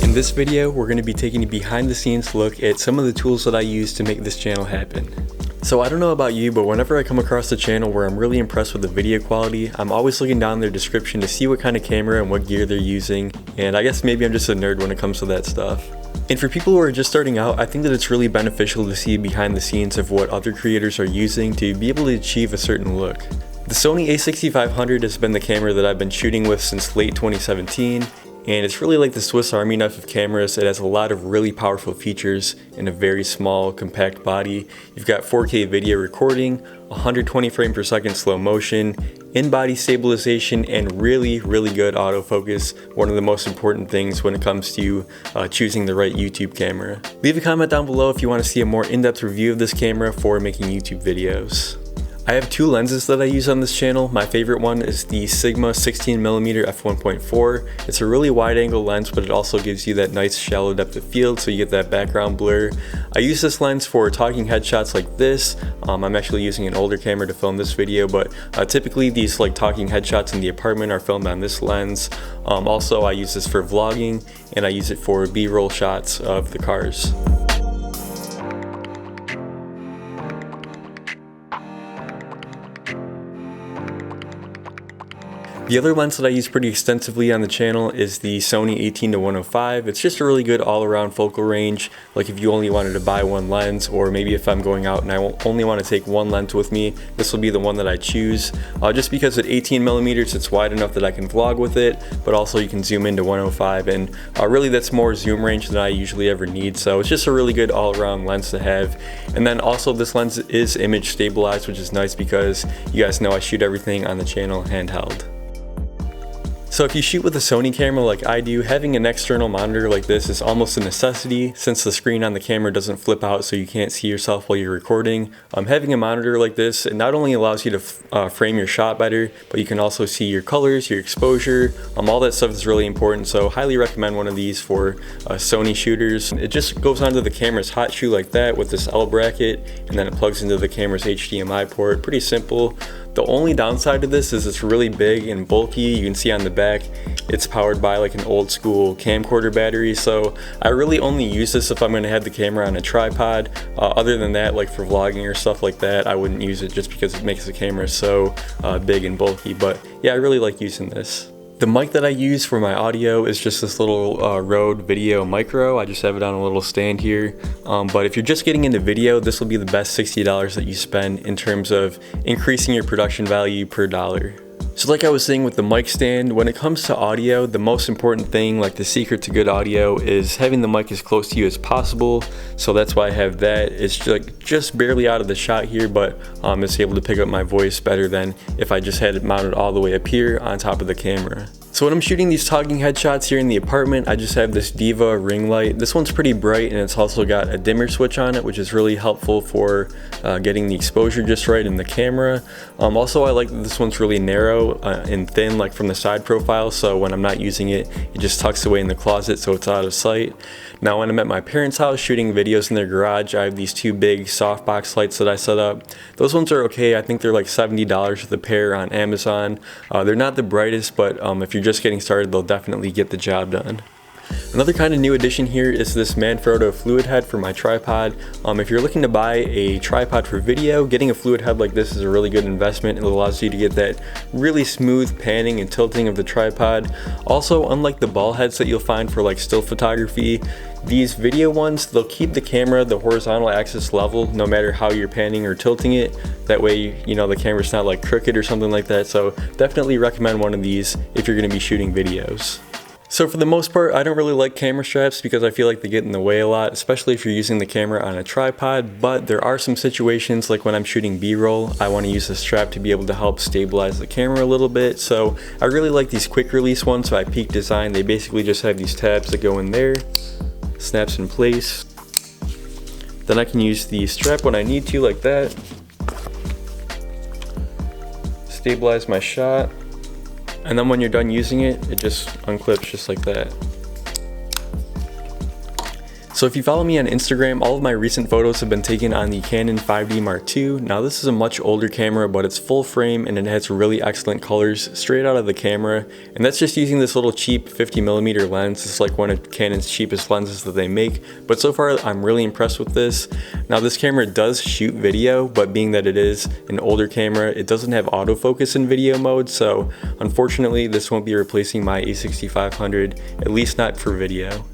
In this video, we're going to be taking a behind the scenes look at some of the tools that I use to make this channel happen. So I don't know about you, but whenever I come across a channel where I'm really impressed with the video quality, I'm always looking down their description to see what kind of camera and what gear they're using, and I guess maybe I'm just a nerd when it comes to that stuff. And for people who are just starting out, I think that it's really beneficial to see behind the scenes of what other creators are using to be able to achieve a certain look. The Sony a6500 has been the camera that I've been shooting with since late 2017. And it's really like the Swiss Army knife of cameras. It has a lot of really powerful features in a very small, compact body. You've got 4K video recording, 120 frame per second slow motion, in-body stabilization, and really good autofocus, one of the most important things when it comes to choosing the right YouTube camera. Leave a comment down below if you want to see a more in-depth review of this camera for making YouTube videos. I have two lenses that I use on this channel. My favorite one is the Sigma 16mm f1.4. It's a really wide angle lens, but it also gives you that nice shallow depth of field, so you get that background blur. I use this lens for talking headshots like this. I'm actually using an older camera to film this video, but typically these like talking headshots in the apartment are filmed on this lens. Also, I use this for vlogging, and I use it for B-roll shots of the cars. The other lens that I use pretty extensively on the channel is the Sony 18-105. It's just a really good all-around focal range. Like if you only wanted to buy one lens, or maybe if I'm going out and I only want to take one lens with me, this will be the one that I choose. Just because at 18mm it's wide enough that I can vlog with it, but also you can zoom into 105, and really that's more zoom range than I usually ever need. So it's just a really good all-around lens to have. And then also this lens is image stabilized, which is nice because you guys know I shoot everything on the channel handheld. So if you shoot with a Sony camera like I do, having an external monitor like this is almost a necessity since the screen on the camera doesn't flip out so you can't see yourself while you're recording. Having a monitor like this, it not only allows you to frame your shot better, but you can also see your colors, your exposure, all that stuff is really important. So highly recommend one of these for Sony shooters. It just goes onto the camera's hot shoe like that with this L bracket, and then it plugs into the camera's HDMI port. Pretty simple. The only downside to this is it's really big and bulky. You can see on the back it's powered by like an old school camcorder battery, so I really only use this if I'm going to have the camera on a tripod. Other than that, like for vlogging or stuff like that, I wouldn't use it just because it makes the camera so big and bulky. But yeah, I really like using this. The mic that I use for my audio is just this little Rode Video Micro. I just have it on a little stand here. But if you're just getting into video, this will be the best $60 that you spend in terms of increasing your production value per dollar. So like I was saying with the mic stand, when it comes to audio, the most important thing, like the secret to good audio, is having the mic as close to you as possible. So that's why I have that. It's like just barely out of the shot here, but it's able to pick up my voice better than if I just had it mounted all the way up here on top of the camera. So when I'm shooting these talking headshots here in the apartment, I just have this Diva ring light. This one's pretty bright, and it's also got a dimmer switch on it, which is really helpful for getting the exposure just right in the camera. Also, I like that this one's really narrow and thin, like from the side profile, so when I'm not using it, it just tucks away in the closet so it's out of sight. Now when I'm at my parents' house shooting videos in their garage, I have these two big softbox lights that I set up. Those ones are okay. I think they're like $70 for the pair on Amazon. They're not the brightest, but if you're just getting started, they'll definitely get the job done. Another kind of new addition here is this Manfrotto fluid head for my tripod. If you're looking to buy a tripod for video, getting a fluid head like this is a really good investment. It allows you to get that really smooth panning and tilting of the tripod. Also, unlike the ball heads that you'll find for like still photography, these video ones, they'll keep the camera the horizontal axis level no matter how you're panning or tilting it. That way, you know, the camera's not like crooked or something like that. So definitely recommend one of these if you're going to be shooting videos. So for the most part, I don't really like camera straps because I feel like they get in the way a lot, especially if you're using the camera on a tripod, but there are some situations like when I'm shooting B-roll, I want to use a strap to be able to help stabilize the camera a little bit. So I really like these quick release ones by Peak Design. They basically just have these tabs that go in there, snaps in place. Then I can use the strap when I need to, like that. Stabilize my shot. And then when you're done using it, it just unclips just like that. So if you follow me on Instagram, all of my recent photos have been taken on the Canon 5D Mark II. Now this is a much older camera, but it's full frame and it has really excellent colors straight out of the camera. And that's just using this little cheap 50mm lens. It's like one of Canon's cheapest lenses that they make. But so far I'm really impressed with this. Now this camera does shoot video, but being that it is an older camera, it doesn't have autofocus in video mode. So unfortunately this won't be replacing my A6500, at least not for video.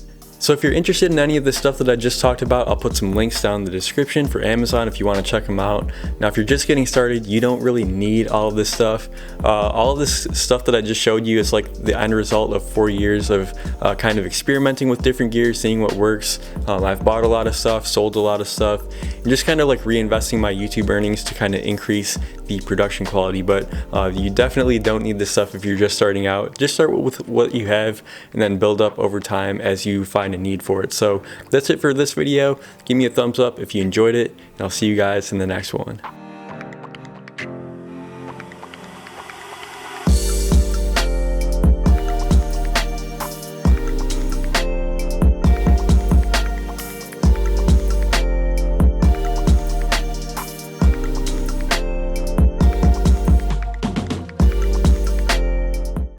So if you're interested in any of the stuff that I just talked about, I'll put some links down in the description for Amazon if you want to check them out. Now if you're just getting started, you don't really need all of this stuff. All of this stuff that I just showed you is like the end result of 4 years of kind of experimenting with different gears, seeing what works. I've bought a lot of stuff, sold a lot of stuff, and just kind of like reinvesting my YouTube earnings to kind of increase the production quality. But you definitely don't need this stuff if you're just starting out. Just start with what you have and then build up over time as you find a need for it. So that's it for this video. Give me a thumbs up if you enjoyed it, and I'll see you guys in the next one.